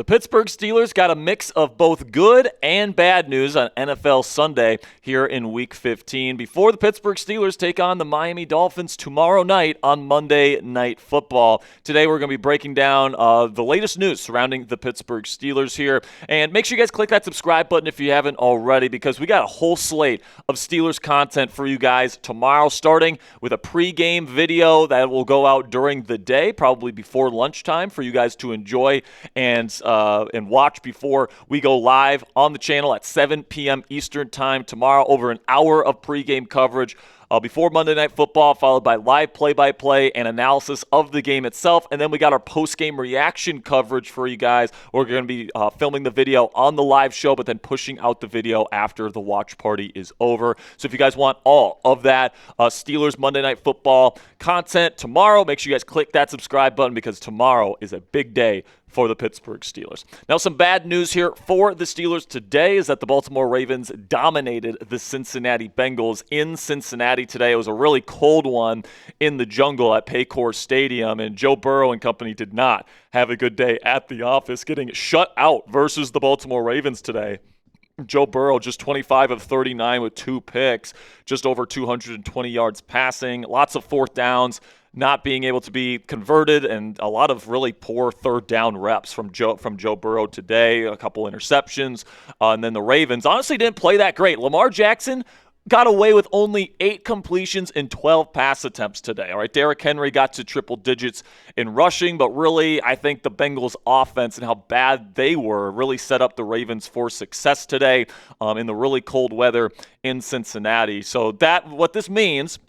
The Pittsburgh Steelers got a mix of both good and bad news on NFL Sunday here in Week 15 before the Pittsburgh Steelers take on the Miami Dolphins tomorrow night on Monday Night Football. Today we're going to be breaking down the latest news surrounding the Pittsburgh Steelers here. And make sure you guys click that subscribe button if you haven't already, because we got a whole slate of Steelers content for you guys tomorrow, starting with a pregame video that will go out during the day, probably before lunchtime, for you guys to enjoy and watch before we go live on the channel at 7 p.m. Eastern Time tomorrow. Over an hour of pregame coverage before Monday Night Football, followed by live play-by-play and analysis of the game itself. And then we got our post-game reaction coverage for you guys. We're going to be filming the video on the live show, but then pushing out the video after the watch party is over. So if you guys want all of that Steelers Monday Night Football content tomorrow, make sure you guys click that subscribe button, because tomorrow is a big day for the Pittsburgh Steelers. Now, some bad news here for the Steelers today is that the Baltimore Ravens dominated the Cincinnati Bengals in Cincinnati today. It was a really cold one in the jungle at Paycor Stadium, and Joe Burrow and company did not have a good day at the office, getting shut out versus the Baltimore Ravens today. Joe Burrow just 25 of 39 with 2 picks, just over 220 yards passing, lots of fourth downs not being able to be converted, and a lot of really poor third down reps from Joe Burrow today, a couple interceptions. And then the Ravens honestly didn't play that great. Lamar Jackson got away with only 8 completions and 12 pass attempts today. All right, Derrick Henry got to triple digits in rushing, but really I think the Bengals offense and how bad they were really set up the Ravens for success today in the really cold weather in Cincinnati. So what this means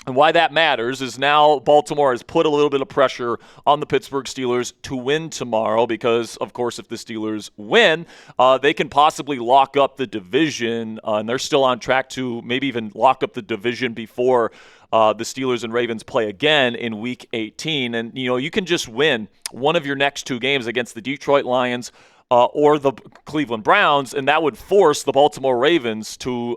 and why that matters is now Baltimore has put a little bit of pressure on the Pittsburgh Steelers to win tomorrow, because, of course, if the Steelers win, they can possibly lock up the division, and they're still on track to maybe even lock up the division before the Steelers and Ravens play again in Week 18. And, you can just win one of your next 2 games against the Detroit Lions or the Cleveland Browns, and that would force the Baltimore Ravens to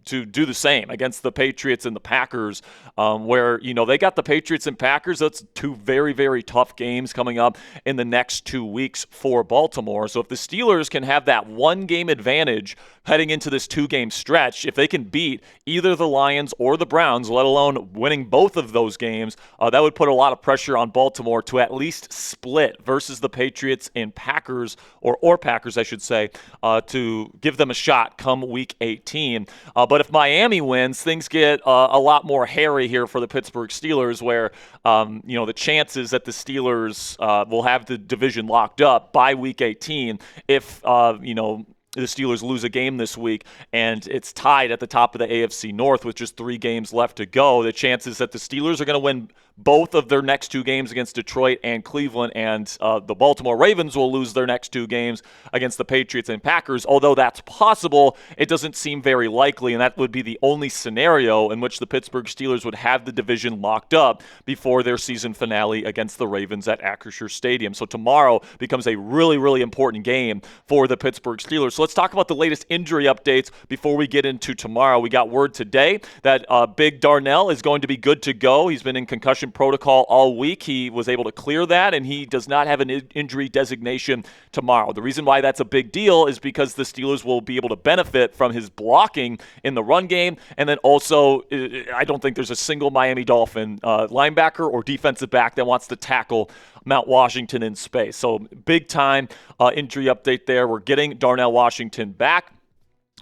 do the same against the Patriots and the Packers, where, they got the Patriots and Packers. That's 2 very, very tough games coming up in the next 2 weeks for Baltimore. So if the Steelers can have that 1-game advantage heading into this 2-game stretch, if they can beat either the Lions or the Browns, let alone winning both of those games, that would put a lot of pressure on Baltimore to at least split versus the Patriots and Packers, or Packers, I should say, to give them a shot come Week 18. But if Miami wins, things get a lot more hairy here for the Pittsburgh Steelers, where the chances that the Steelers will have the division locked up by Week 18 if the Steelers lose a game this week and it's tied at the top of the AFC North with just 3 games left to go. The chances that the Steelers are going to win both of their next 2 games against Detroit and Cleveland, and the Baltimore Ravens will lose their next 2 games against the Patriots and Packers. Although that's possible, it doesn't seem very likely, and that would be the only scenario in which the Pittsburgh Steelers would have the division locked up before their season finale against the Ravens at Acrisure Stadium. So tomorrow becomes a really, really important game for the Pittsburgh Steelers. So let's talk about the latest injury updates before we get into tomorrow. We got word today that Big Darnell is going to be good to go. He's been in concussion protocol all week. He was able to clear that, and he does not have an injury designation tomorrow. The reason why that's a big deal is because the Steelers will be able to benefit from his blocking in the run game, and then also I don't think there's a single Miami Dolphin linebacker or defensive back that wants to tackle Mount Washington in space. So big time injury update there. We're getting Darnell Washington back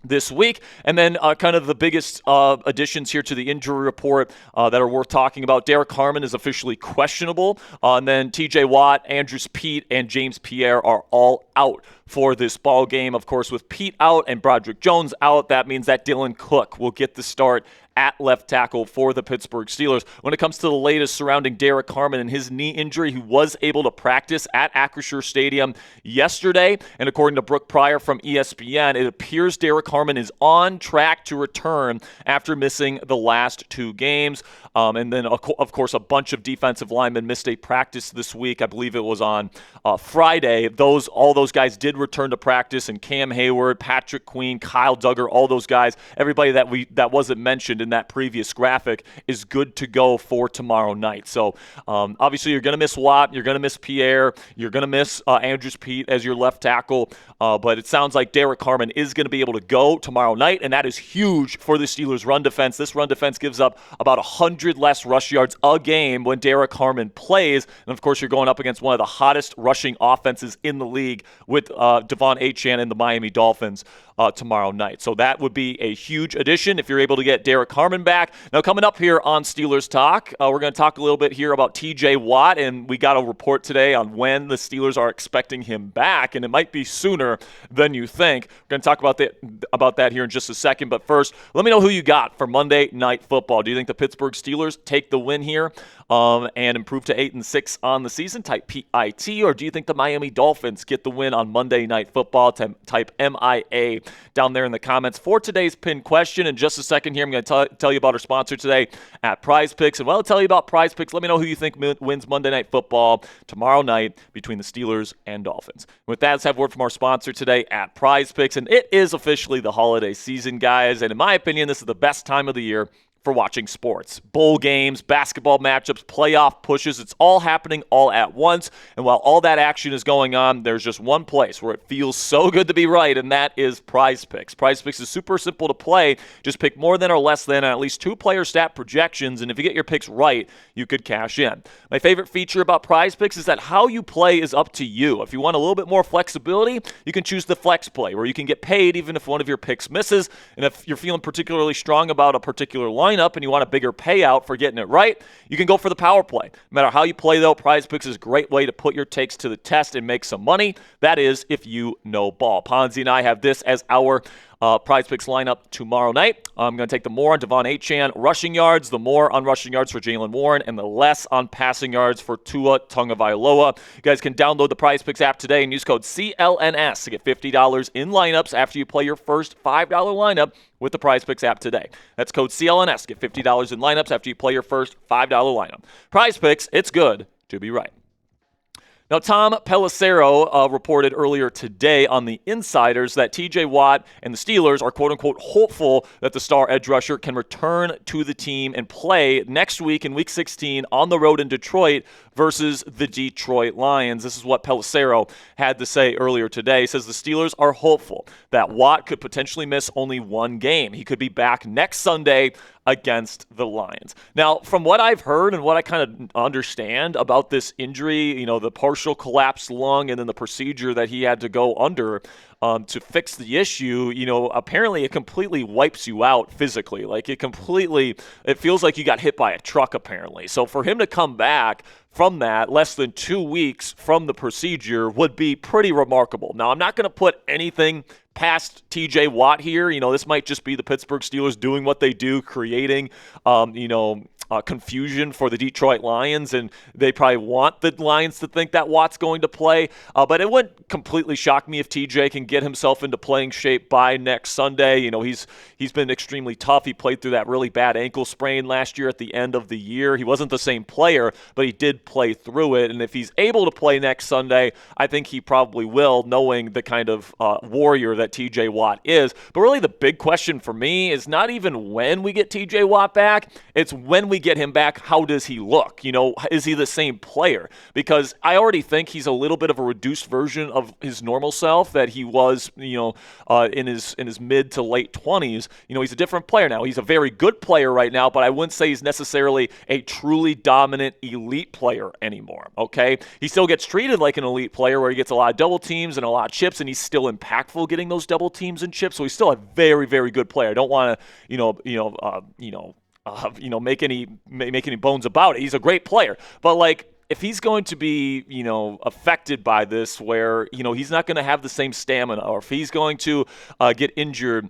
this week. And then kind of the biggest additions here to the injury report that are worth talking about. Derrick Harmon is officially questionable. And then TJ Watt, Andrews Peat, and James Pierre are all out for this ball game. Of course, with Peat out and Broderick Jones out, that means that Dylan Cook will get the start at left tackle for the Pittsburgh Steelers. When it comes to the latest surrounding Derrick Harmon and his knee injury, he was able to practice at Acrisure Stadium yesterday, and according to Brooke Pryor from ESPN, it appears Derrick Harmon is on track to return after missing the last 2 games. And then, of course, a bunch of defensive linemen missed a practice this week. I believe it was on Friday. All those those guys did return to practice, and Cam Hayward, Patrick Queen, Kyle Duggar, all those guys, everybody that wasn't mentioned in that previous graphic is good to go for tomorrow night. So obviously you're going to miss Watt, you're going to miss Pierre, you're going to miss Andrews Peat as your left tackle, but it sounds like Derrick Harmon is going to be able to go tomorrow night, and that is huge for the Steelers' run defense. This run defense gives up about 100 less rush yards a game when Derrick Harmon plays, and of course you're going up against one of the hottest rushing offenses in the league with Devon Achane and the Miami Dolphins tomorrow night. So that would be a huge addition if you're able to get Derrick Harmon back. Now, coming up here on Steelers Talk, we're going to talk a little bit here about TJ Watt, and we got a report today on when the Steelers are expecting him back, and it might be sooner than you think. We're going to talk about that here in just a second, but first, let me know who you got for Monday Night Football. Do you think the Pittsburgh Steelers take the win here and improve to 8-6 on the season? Type PIT, or do you think the Miami Dolphins get the win on Monday Night Football? Type MIA down there in the comments for today's pinned question. In just a second here, I'm going to tell you about our sponsor today at Prize Picks. And while I'll tell you about Prize Picks, let me know who you think wins Monday Night Football tomorrow night between the Steelers and Dolphins. With that, let's have a word from our sponsor today at Prize Picks. And it is officially the holiday season, guys. And in my opinion, this is the best time of the year for watching sports. Bowl games, basketball matchups, playoff pushes, it's all happening all at once. And while all that action is going on, there's just one place where it feels so good to be right, and that is Prize Picks. Prize Picks is super simple to play. Just pick more than or less than at least 2 player stat projections, and if you get your picks right, you could cash in. My favorite feature about Prize Picks is that how you play is up to you. If you want a little bit more flexibility, you can choose the flex play, where you can get paid even if one of your picks misses. And if you're feeling particularly strong about a particular lineup and you want a bigger payout for getting it right, you can go for the power play. No matter how you play, though, Prize Picks is a great way to put your takes to the test and make some money. That is, if you know ball. Ponzi and I have this as our Prize Picks lineup tomorrow night. I'm going to take the more on Devon Achane rushing yards, the more on rushing yards for Jaylen Warren, and the less on passing yards for Tua Tagovailoa. You guys can download the Prize Picks app today and use code CLNS to get $50 in lineups after you play your first $5 lineup with the Prize Picks app today. That's code CLNS. Get $50 in lineups after you play your first $5 lineup. Prize Picks, it's good to be right. Now, Tom Pelissero reported earlier today on the Insiders that TJ Watt and the Steelers are quote-unquote hopeful that the star edge rusher can return to the team and play next week in Week 16 on the road in Detroit versus the Detroit Lions. This is what Pelissero had to say earlier today. He says the Steelers are hopeful that Watt could potentially miss only one game. He could be back next Sunday against the Lions. Now, from what I've heard and what I kind of understand about this injury, the partial collapsed lung and then the procedure that he had to go under to fix the issue, apparently it completely wipes you out physically. Like it feels like you got hit by a truck apparently. So for him to come back from that less than 2 weeks from the procedure would be pretty remarkable. Now, I'm not going to put anything past TJ Watt here. This might just be the Pittsburgh Steelers doing what they do, creating, confusion for the Detroit Lions, and they probably want the Lions to think that Watt's going to play. But it wouldn't completely shock me if TJ can get himself into playing shape by next Sunday. He's been extremely tough. He played through that really bad ankle sprain last year at the end of the year. He wasn't the same player, but he did play through it. And if he's able to play next Sunday, I think he probably will, knowing the kind of warrior that TJ Watt is. But really the big question for me is not even when we get TJ Watt back, it's when we get him back, how does he look? Is he the same player? Because I already think he's a little bit of a reduced version of his normal self that he was, in his mid to late 20s. He's a different player now. He's a very good player right now, but I wouldn't say he's necessarily a truly dominant elite player anymore, okay? He still gets treated like an elite player where he gets a lot of double teams and a lot of chips, and he's still impactful getting those double teams and chips, so he's still a very, very good player. I don't want to, make any bones about it. He's a great player, but if he's going to be, affected by this, where he's not going to have the same stamina, or if he's going to get injured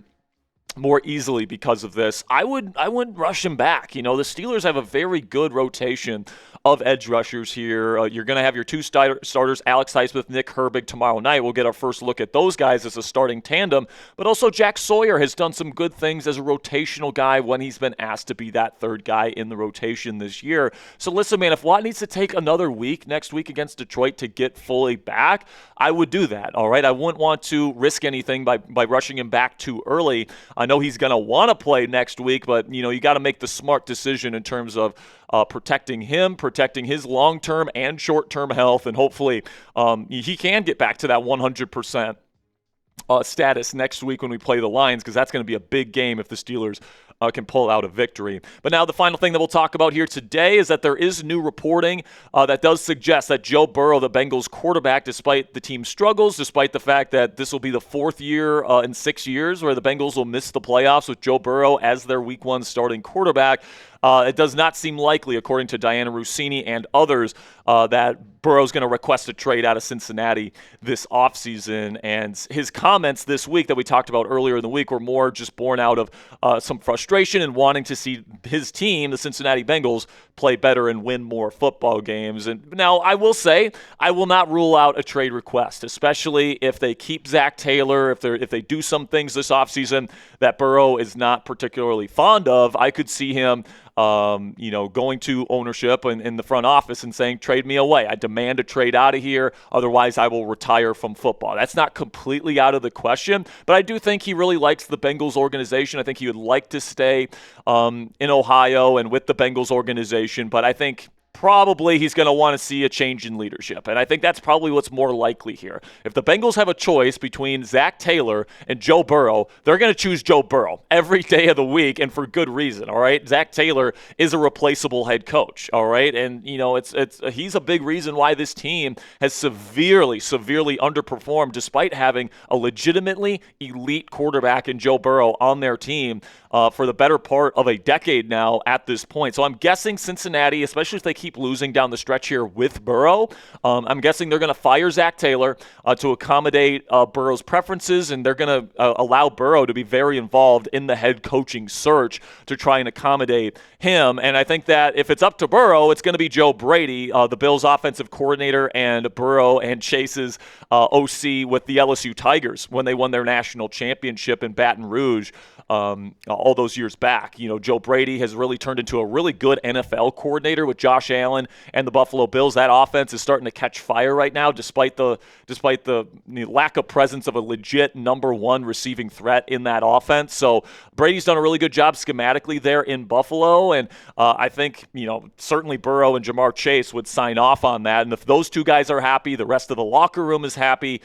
more easily because of this, I wouldn't rush him back. The Steelers have a very good rotation of edge rushers here. You're going to have your two starters, Alex Highsmith, Nick Herbig, tomorrow night. We'll get our first look at those guys as a starting tandem. But also Jack Sawyer has done some good things as a rotational guy when he's been asked to be that third guy in the rotation this year. So listen, man, if Watt needs to take another week next week against Detroit to get fully back, I would do that, all right? I wouldn't want to risk anything by rushing him back too early. I know he's going to want to play next week, but, you got to make the smart decision in terms of protecting him, protecting his long-term and short-term health, and hopefully he can get back to that 100% status next week when we play the Lions, because that's going to be a big game if the Steelers can pull out a victory. But now the final thing that we'll talk about here today is that there is new reporting that does suggest that Joe Burrow, the Bengals quarterback, despite the team's struggles, despite the fact that this will be the fourth year in 6 years where the Bengals will miss the playoffs with Joe Burrow as their Week 1 starting quarterback, it does not seem likely, according to Diana Rossini and others, that Burrow's going to request a trade out of Cincinnati this offseason. And his comments this week that we talked about earlier in the week were more just born out of some frustration and wanting to see his team, the Cincinnati Bengals, play better and win more football games. And now I will say I will not rule out a trade request, especially if they keep Zach Taylor, if they do some things this offseason that Burrow is not particularly fond of. I could see him going to ownership and in the front office and saying, trade me away. I demand a trade out of here. Otherwise, I will retire from football. That's not completely out of the question, but I do think he really likes the Bengals organization. I think he would like to stay in Ohio and with the Bengals organization, but I think probably he's going to want to see a change in leadership. And I think that's probably what's more likely here. If the Bengals have a choice between Zach Taylor and Joe Burrow, they're going to choose Joe Burrow every day of the week, and for good reason, all right? Zach Taylor is a replaceable head coach, all right? And, he's a big reason why this team has severely underperformed despite having a legitimately elite quarterback in Joe Burrow on their team for the better part of a decade now at this point. So I'm guessing Cincinnati, especially if they keep losing down the stretch here with Burrow, I'm guessing they're going to fire Zach Taylor to accommodate Burrow's preferences, and they're going to allow Burrow to be very involved in the head coaching search to try and accommodate him. And I think that if it's up to Burrow, it's going to be Joe Brady, the Bills' offensive coordinator, and Burrow and Chase's OC with the LSU Tigers when they won their national championship in Baton Rouge all those years back. Joe Brady has really turned into a really good NFL coordinator with Josh Allen and the Buffalo Bills. That offense is starting to catch fire right now, despite the lack of presence of a legit number one receiving threat in that offense. So Brady's done a really good job schematically there in Buffalo, and I think certainly Burrow and Jamar Chase would sign off on that. And if those two guys are happy, the rest of the locker room is happy.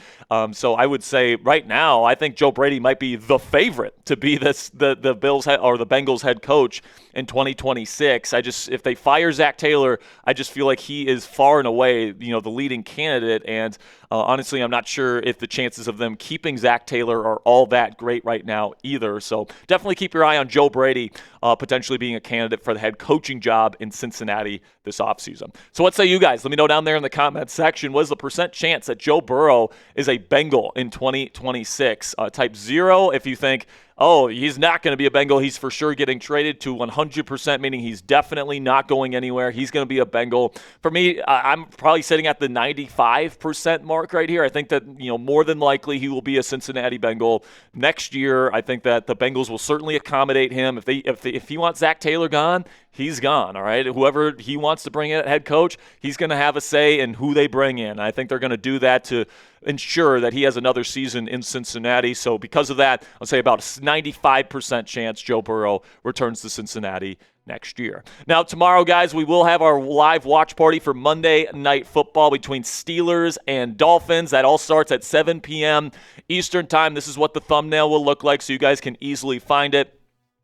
So I would say right now, I think Joe Brady might be the favorite to be the Bills or the Bengals head coach in 2026. If they fire Zach Taylor, I just feel like he is far and away the leading candidate. And honestly, I'm not sure if the chances of them keeping Zach Taylor are all that great right now either. So definitely keep your eye on Joe Brady potentially being a candidate for the head coaching job in Cincinnati this offseason. So what say you guys? Let me know down there in the comment section. What is the percent chance that Joe Burrow is a Bengal in 2026? Type 0 if you think, oh, he's not going to be a Bengal. He's for sure getting traded, to 100%, meaning he's definitely not going anywhere. He's going to be a Bengal. For me, I'm probably sitting at the 95% mark right here. I think that, more than likely he will be a Cincinnati Bengal next year. I think that the Bengals will certainly accommodate him. If he wants Zach Taylor gone, he's gone, all right? Whoever he wants to bring in at head coach, he's going to have a say in who they bring in. I think they're going to do that to ensure that he has another season in Cincinnati. So because of that, I'll say about a 95% chance Joe Burrow returns to Cincinnati next year. Now, tomorrow, guys, we will have our live watch party for Monday Night Football between Steelers and Dolphins. That all starts at 7 p.m. Eastern Time. This is what the thumbnail will look like, so you guys can easily find it.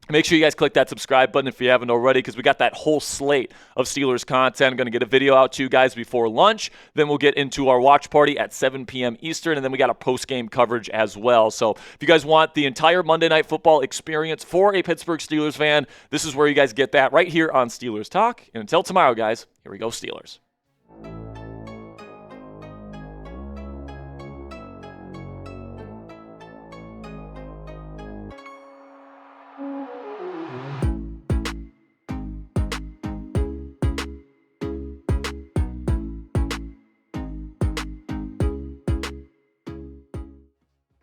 Make sure you guys click that subscribe button if you haven't already, because we got that whole slate of Steelers content. I'm going to get a video out to you guys before lunch. Then we'll get into our watch party at 7 p.m. Eastern, and then we got a post-game coverage as well. So if you guys want the entire Monday Night Football experience for a Pittsburgh Steelers fan, this is where you guys get that right here on Steelers Talk. And until tomorrow, guys, here we go, Steelers.